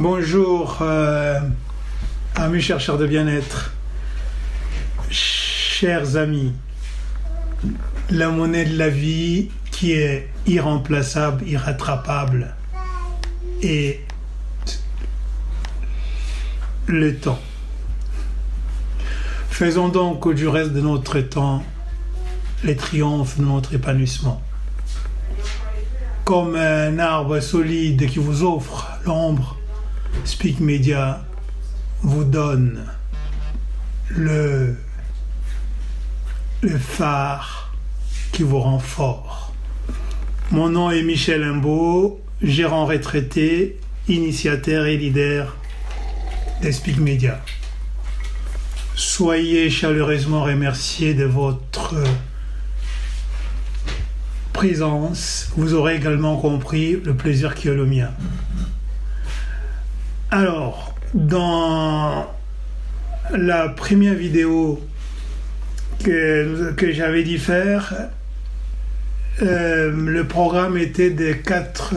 Bonjour, amis chercheurs de bien-être, chers amis. La monnaie de la vie qui est irremplaçable, irrattrapable, et le temps. Faisons donc du reste de notre temps les triomphes de notre épanouissement. Comme un arbre solide qui vous offre l'ombre, Speak Media vous donne le phare qui vous rend fort. Mon nom est Michel Imbeau, gérant retraité, initiateur et leader de Speak Media. Soyez chaleureusement remerciés de votre présence. Vous aurez également compris le plaisir qui est le mien. Alors, dans la première vidéo que j'avais dû faire, le programme était des quatre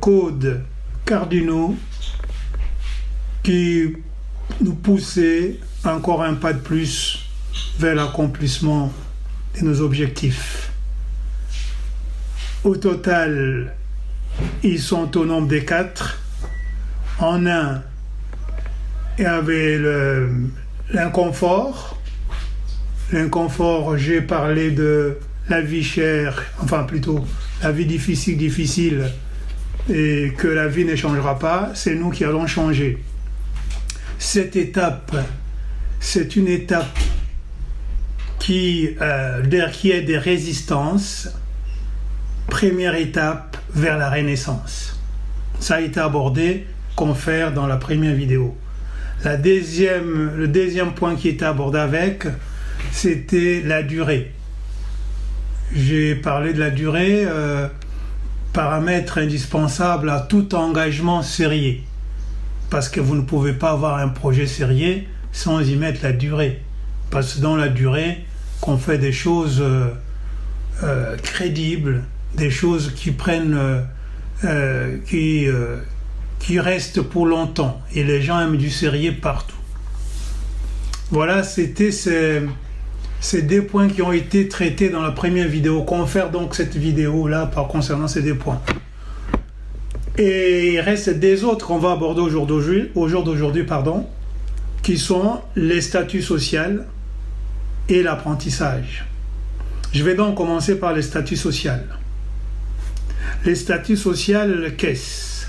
codes cardinaux qui nous poussaient encore un pas de plus vers l'accomplissement de nos objectifs. Au total, ils sont au nombre de 4. En un, il y avait l'inconfort. L'inconfort, j'ai parlé de la vie chère, enfin plutôt la vie difficile, et que la vie ne changera pas, c'est nous qui allons changer. Cette étape, c'est une étape qui est des résistances. Première étape vers la renaissance. Ça a été abordé comme faire dans la première vidéo. Le deuxième point qui était abordé avec, c'était la durée. J'ai parlé de la durée, paramètre indispensable à tout engagement sérieux. Parce que vous ne pouvez pas avoir un projet sérieux sans y mettre la durée. Parce que c'est dans la durée qu'on fait des choses crédibles, des choses qui prennent, qui restent pour longtemps. Et les gens aiment du sérieux partout. Voilà, c'était ces deux points qui ont été traités dans la première vidéo. Qu'on fait donc cette vidéo-là concernant ces deux points. Et il reste des autres qu'on va aborder au jour d'aujourd'hui, qui sont les statuts sociaux et l'apprentissage. Je vais donc commencer par les statuts sociaux. Les statuts sociaux, qu'est-ce?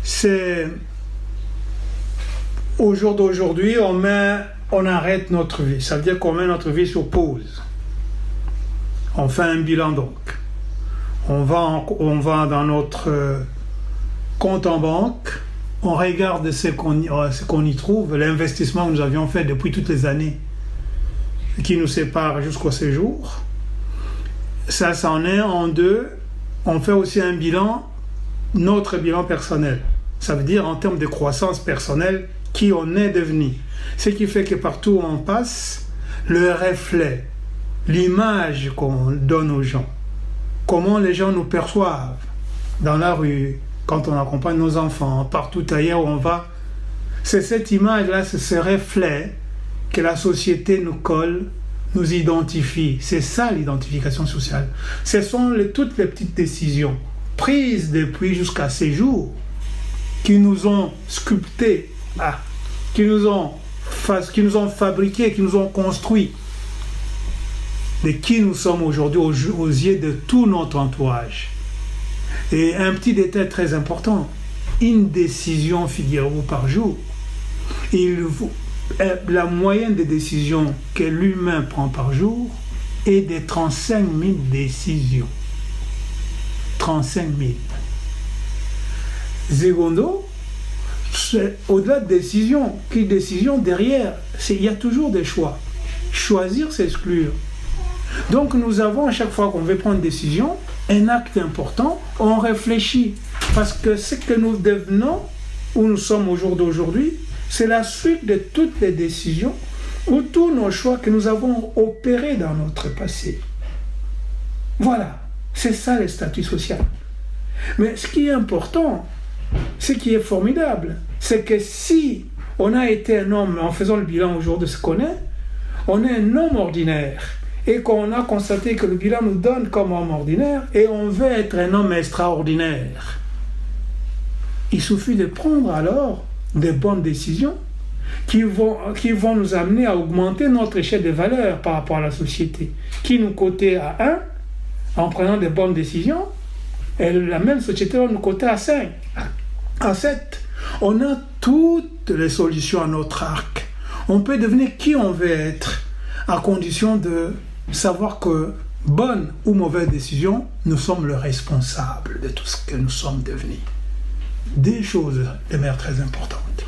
C'est au jour d'aujourd'hui, on arrête notre vie. Ça veut dire qu'on met notre vie sur pause. On fait un bilan donc. On va dans notre compte en banque, on regarde ce qu'on y trouve, l'investissement que nous avions fait depuis toutes les années qui nous sépare jusqu'au séjour. Ça, c'en est. En deux, on fait aussi un bilan, notre bilan personnel. Ça veut dire en termes de croissance personnelle, qui on est devenu. Ce qui fait que partout où on passe, le reflet, l'image qu'on donne aux gens, comment les gens nous perçoivent dans la rue, quand on accompagne nos enfants, partout ailleurs où on va, c'est cette image-là, c'est ce reflet que la société nous colle, nous identifie. C'est ça l'identification sociale. Ce sont toutes les petites décisions prises depuis jusqu'à ces jours qui nous ont sculptés, qui nous ont fabriqués, qui nous ont construits, de qui nous sommes aujourd'hui aux yeux de tout notre entourage. Et un petit détail très important, une décision, figurez-vous, par jour. La moyenne des décisions que l'humain prend par jour est de 35 000 décisions. 35 000. Secondo, au-delà de décision, derrière, il y a toujours des choix. Choisir, c'est exclure. Donc nous avons, à chaque fois qu'on veut prendre une décision, un acte important, on réfléchit. Parce que ce que nous devenons, où nous sommes au jour d'aujourd'hui, c'est la suite de toutes les décisions ou tous nos choix que nous avons opérés dans notre passé. Voilà, c'est ça le statut social. Mais ce qui est important, ce qui est formidable, c'est que si on a été un homme, en faisant le bilan aujourd'hui de ce qu'on est, on est un homme ordinaire et qu'on a constaté que le bilan nous donne comme homme ordinaire et on veut être un homme extraordinaire. Il suffit de prendre alors des bonnes décisions qui vont nous amener à augmenter notre échelle de valeur par rapport à la société, qui nous cotait à 1 en prenant des bonnes décisions, et la même société va nous coter à 5, à 7. On a toutes les solutions à notre arc. On peut devenir qui on veut être, à condition de savoir que, bonne ou mauvaise décision, nous sommes le responsable de tout ce que nous sommes devenus. Des choses, les mères, très importantes,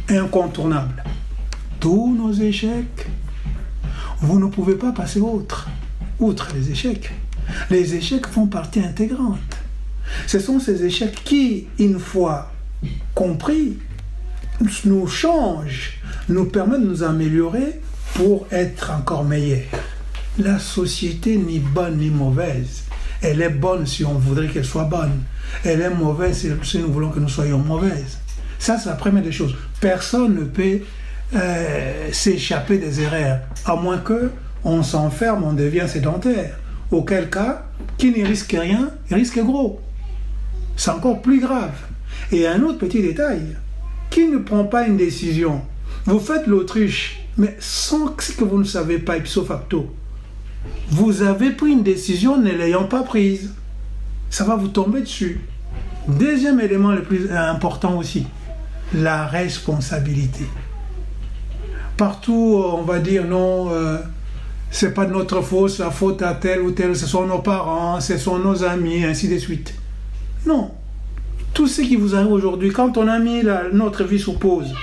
incontournables. Tous nos échecs, vous ne pouvez pas passer outre les échecs. Les échecs font partie intégrante. Ce sont ces échecs qui, une fois compris, nous changent, nous permettent de nous améliorer pour être encore meilleurs. La société n'est bonne ni mauvaise. Elle est bonne si on voudrait qu'elle soit bonne. Elle est mauvaise si nous voulons que nous soyons mauvaises. Ça, c'est la première des choses. Personne ne peut s'échapper des erreurs, à moins qu'on s'enferme, on devient sédentaire. Auquel cas, qui ne risque rien, il risque gros. C'est encore plus grave. Et un autre petit détail, qui ne prend pas une décision, vous faites l'autruche, mais sans que vous ne savez pas ipso facto. Vous avez pris une décision ne l'ayant pas prise. Ça va vous tomber dessus. Deuxième élément le plus important aussi, la responsabilité. Partout, on va dire non, c'est pas de notre faute, c'est la faute à tel ou tel, ce sont nos parents, ce sont nos amis, ainsi de suite. Non. Tout ce qui vous arrive aujourd'hui, quand on a mis notre vie sous pause,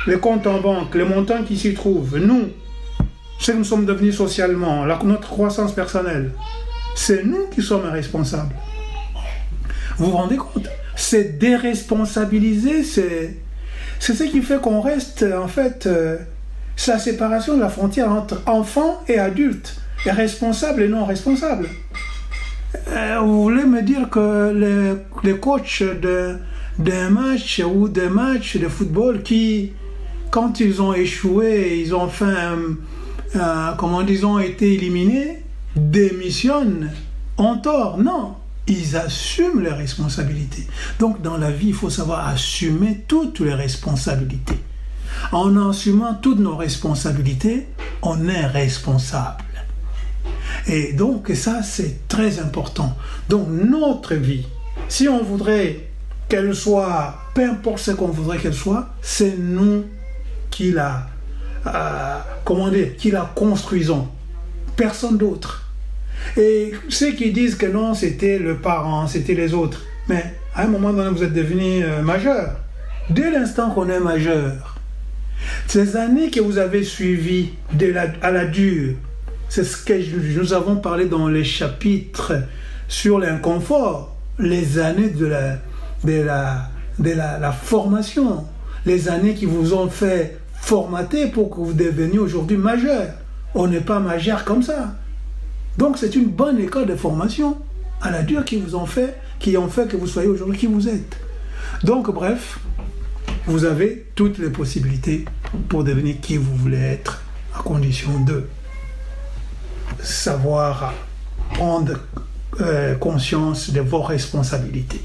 les comptes en banque, les montants qui s'y trouvent, nous, ce que nous sommes devenus socialement, notre croissance personnelle, c'est nous qui sommes responsables. Vous vous rendez compte? C'est déresponsabiliser, c'est ce qui fait qu'on reste, en fait, c'est la séparation de la frontière entre enfants et adultes, et responsables et non responsables. Vous voulez me dire que les coachs d'un match ou des matchs de football qui, quand ils ont échoué, ils ont fait ils ont été éliminés, démissionnent, ont tort? Non, ils assument les responsabilités. Donc dans la vie, il faut savoir assumer toutes les responsabilités. En assumant toutes nos responsabilités, on est responsable. Et donc ça, c'est très important. Donc notre vie, si on voudrait qu'elle soit, peu importe ce qu'on voudrait qu'elle soit, c'est nous qui la construisons. Personne d'autre. Et ceux qui disent que non, c'était le parent, c'était les autres. Mais à un moment donné, vous êtes devenu majeur. Dès l'instant qu'on est majeur, ces années que vous avez suivies à la dure, c'est ce que nous avons parlé dans les chapitres sur l'inconfort, les années de la formation, les années qui vous ont fait formater pour que vous deveniez aujourd'hui majeur. On n'est pas majeur comme ça. Donc c'est une bonne école de formation à la dure qui ont fait que vous soyez aujourd'hui qui vous êtes. Donc bref, vous avez toutes les possibilités pour devenir qui vous voulez être, à condition de savoir prendre conscience de vos responsabilités.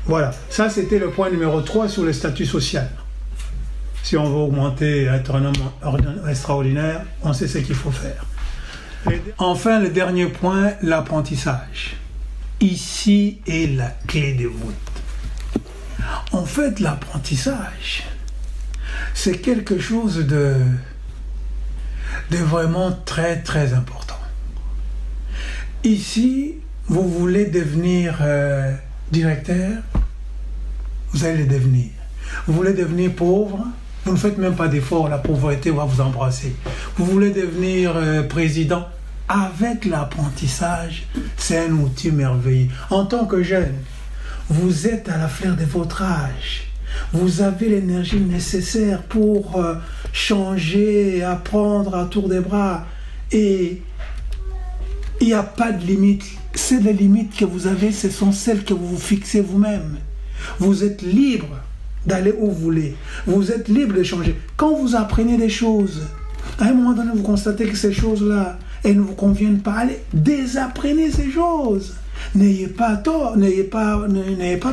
Voilà, ça c'était le point numéro 3 sur le statut social. Si on veut augmenter, être un homme extraordinaire, on sait ce qu'il faut faire. Enfin, le dernier point, l'apprentissage. Ici est la clé de voûte. En fait, l'apprentissage, c'est quelque chose de vraiment très très important. Ici, vous voulez devenir directeur, vous allez le devenir. Vous voulez devenir pauvre, vous ne faites même pas d'effort, la pauvreté va vous embrasser. Vous voulez devenir président, avec l'apprentissage, c'est un outil merveilleux. En tant que jeune, vous êtes à la fleur de votre âge. Vous avez l'énergie nécessaire pour changer, apprendre à tour des bras. Et Il n'y a pas de limite. C'est les limites que vous avez, ce sont celles que vous vous fixez vous-même. Vous êtes libre d'aller où vous voulez. Vous êtes libre de changer. Quand vous apprenez des choses, à un moment donné, vous constatez que ces choses-là, elles ne vous conviennent pas. Allez, désapprenez ces choses. N'ayez pas tort, n'ayez pas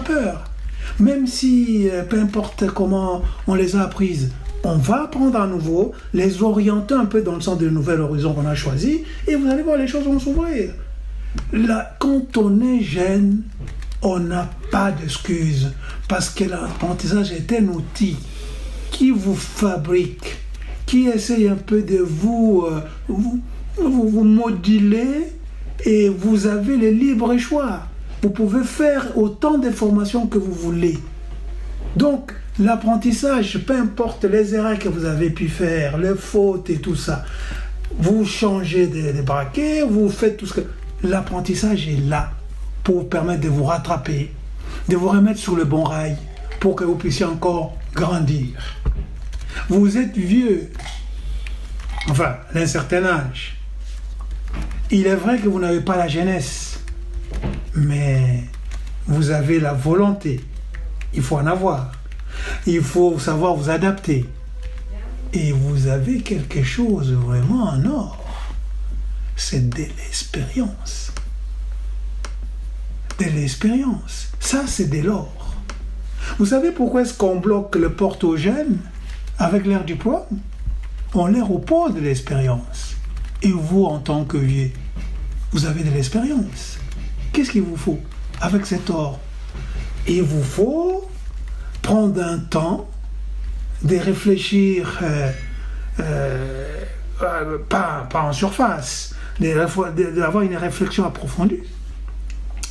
peur. Même si, peu importe comment on les a apprises, on va apprendre à nouveau, les orienter un peu dans le sens de nouvel horizon qu'on a choisi, et vous allez voir, les choses vont s'ouvrir. Là, quand on est jeune, on n'a pas d'excuses, parce que l'apprentissage est un outil qui vous fabrique, qui essaye un peu de vous moduler, et vous avez le libre choix. Vous pouvez faire autant de formations que vous voulez. Donc, l'apprentissage, peu importe les erreurs que vous avez pu faire, les fautes et tout ça, vous changez de braquet, vous faites tout ce que... L'apprentissage est là pour vous permettre de vous rattraper, de vous remettre sur le bon rail, pour que vous puissiez encore grandir. Vous êtes vieux, enfin, d'un certain âge. Il est vrai que vous n'avez pas la jeunesse, mais vous avez la volonté. Il faut en avoir. Il faut savoir vous adapter. Et vous avez quelque chose vraiment en or. C'est de l'expérience. De l'expérience. Ça, c'est de l'or. Vous savez pourquoi est-ce qu'on bloque le porte aux jeunes avec l'air du poids? On leur oppose de l'expérience. Et vous, en tant que vieux, vous avez de l'expérience. Qu'est-ce qu'il vous faut avec cet or? Il vous faut prendre un temps de réfléchir, pas en surface, d'avoir une réflexion approfondie.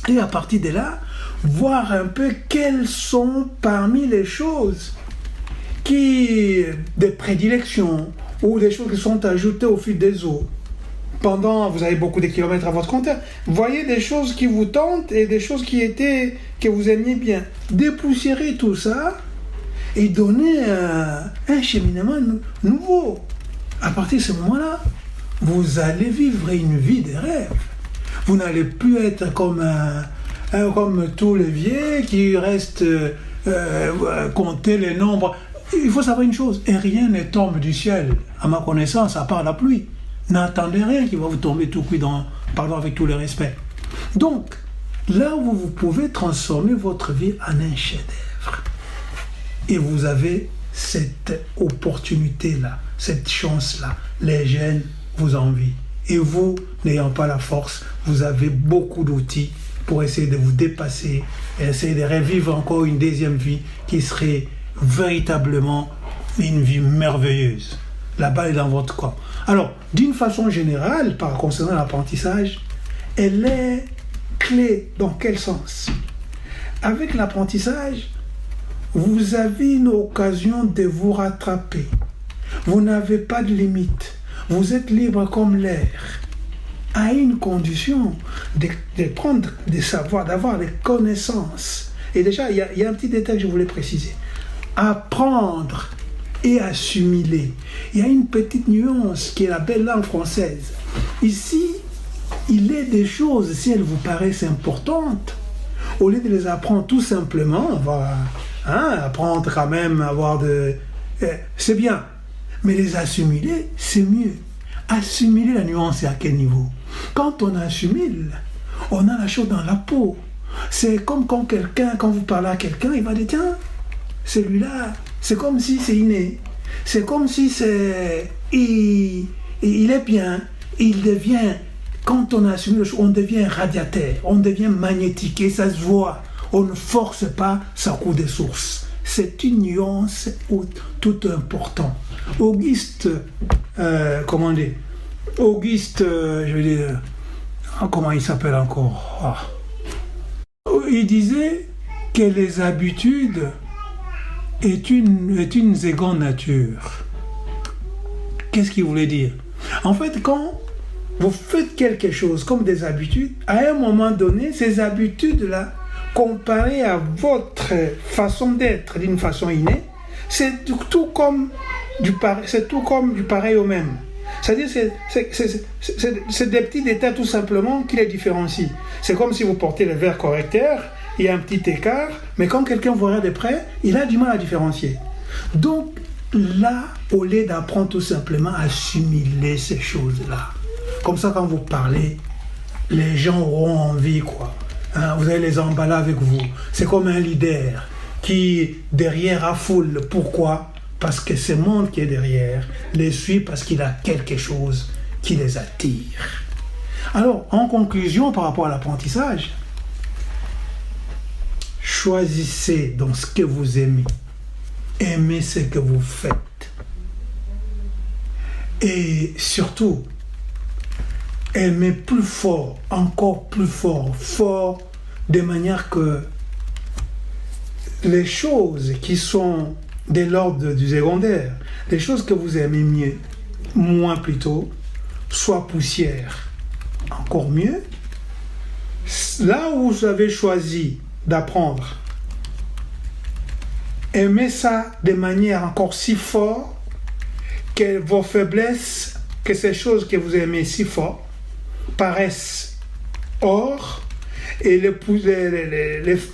Et à partir de là, voir un peu quelles sont parmi les choses des prédilections ou des choses qui sont ajoutées au fil des eaux. Vous avez beaucoup de kilomètres à votre compteur, voyez des choses qui vous tentent et des choses que vous aimiez bien. Dépoussiérer tout ça et donner un cheminement nouveau. À partir de ce moment-là, vous allez vivre une vie de rêve. Vous n'allez plus être comme tous les vieux qui restent compter les nombres. Il faut savoir une chose, et rien ne tombe du ciel, à ma connaissance, à part la pluie. N'attendez rien qui va vous tomber tout cuit, pardon, avec tout le respect. Donc, là où vous pouvez transformer votre vie en un chef-d'œuvre. Et vous avez cette opportunité-là, cette chance-là. Les jeunes vous envient. Et vous, n'ayant pas la force, vous avez beaucoup d'outils pour essayer de vous dépasser et essayer de revivre encore une deuxième vie qui serait véritablement une vie merveilleuse. La balle est dans votre corps. Alors, d'une façon générale, concernant l'apprentissage, elle est clé dans quel sens? Avec l'apprentissage, vous avez une occasion de vous rattraper. Vous n'avez pas de limite. Vous êtes libre comme l'air. À une condition de prendre des savoirs, d'avoir des connaissances. Et déjà, il y a un petit détail que je voulais préciser. Apprendre et assimiler. Il y a une petite nuance qui est la belle langue française. Ici, il est des choses, si elles vous paraissent importantes, au lieu de les apprendre tout simplement, apprendre quand même, c'est bien, mais les assimiler, c'est mieux. Assimiler la nuance, c'est à quel niveau? Quand on assimile, on a la chose dans la peau. C'est comme quand vous parlez à quelqu'un, il va dire, tiens, celui-là, c'est comme si c'est inné. C'est comme si il est bien. Il devient, quand on assume le chose, on devient radiateur, on devient magnétique et ça se voit. On ne force pas, ça coule des sources. C'est une nuance tout important. Auguste, comment il s'appelle encore? Il disait que les habitudes est une seconde nature. Qu'est-ce qu'il voulait dire? En fait, quand vous faites quelque chose comme des habitudes, à un moment donné, ces habitudes-là, comparées à votre façon d'être d'une façon innée, c'est tout comme du pareil au même. C'est-à-dire, c'est des petits détails tout simplement qui les différencient. C'est comme si vous portez le verre correcteur, il y a un petit écart, mais quand quelqu'un vous regarde de près, il a du mal à différencier. Donc là, au lieu d'apprendre tout simplement à assimiler ces choses-là, comme ça quand vous parlez, les gens auront envie, quoi. Hein, vous allez les emballer avec vous. C'est comme un leader qui, derrière, affoule. Pourquoi ? Parce que ce monde qui est derrière les suit parce qu'il a quelque chose qui les attire. Alors, en conclusion, par rapport à l'apprentissage, choisissez dans ce que vous aimez. Aimez ce que vous faites. Et surtout, aimez plus fort, encore plus fort, fort, de manière que les choses qui sont de l'ordre du secondaire, les choses que vous aimez moins plutôt, soient poussière. Encore mieux, là où vous avez choisi d'apprendre, aimez ça de manière encore si forte que vos faiblesses, que ces choses que vous aimez si fort, paraissent or et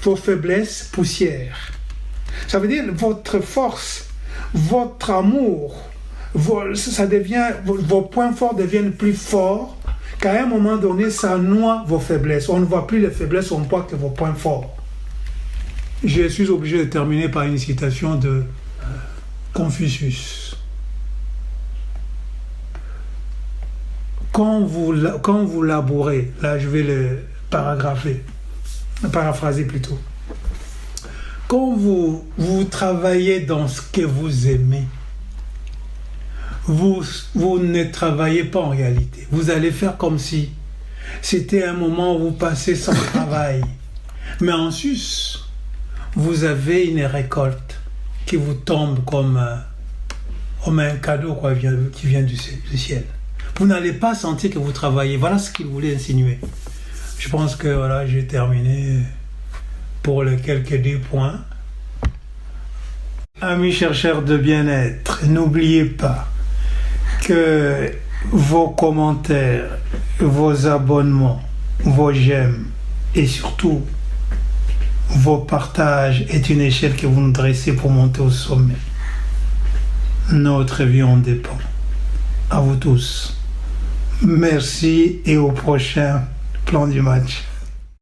vos faiblesses poussière. Ça veut dire votre force, votre amour, vos points forts deviennent plus forts, qu'à un moment donné, ça noie vos faiblesses. On ne voit plus les faiblesses, on ne voit que vos points forts. Je suis obligé de terminer par une citation de Confucius. Quand vous labourez, là je vais le paraphraser plutôt. Quand vous travaillez dans ce que vous aimez, vous ne travaillez pas en réalité. Vous allez faire comme si c'était un moment où vous passez sans travail. Mais en sus, vous avez une récolte qui vous tombe comme un cadeau quoi, qui vient du ciel. Vous n'allez pas sentir que vous travaillez. Voilà ce qu'il voulait insinuer. Je pense que voilà, j'ai terminé pour les quelques 10 points. Amis chercheurs de bien-être, n'oubliez pas que vos commentaires, vos abonnements, vos j'aime et surtout vos partages est une échelle que vous nous dressez pour monter au sommet. Notre vie en dépend. À vous tous. Merci et au prochain plan du match.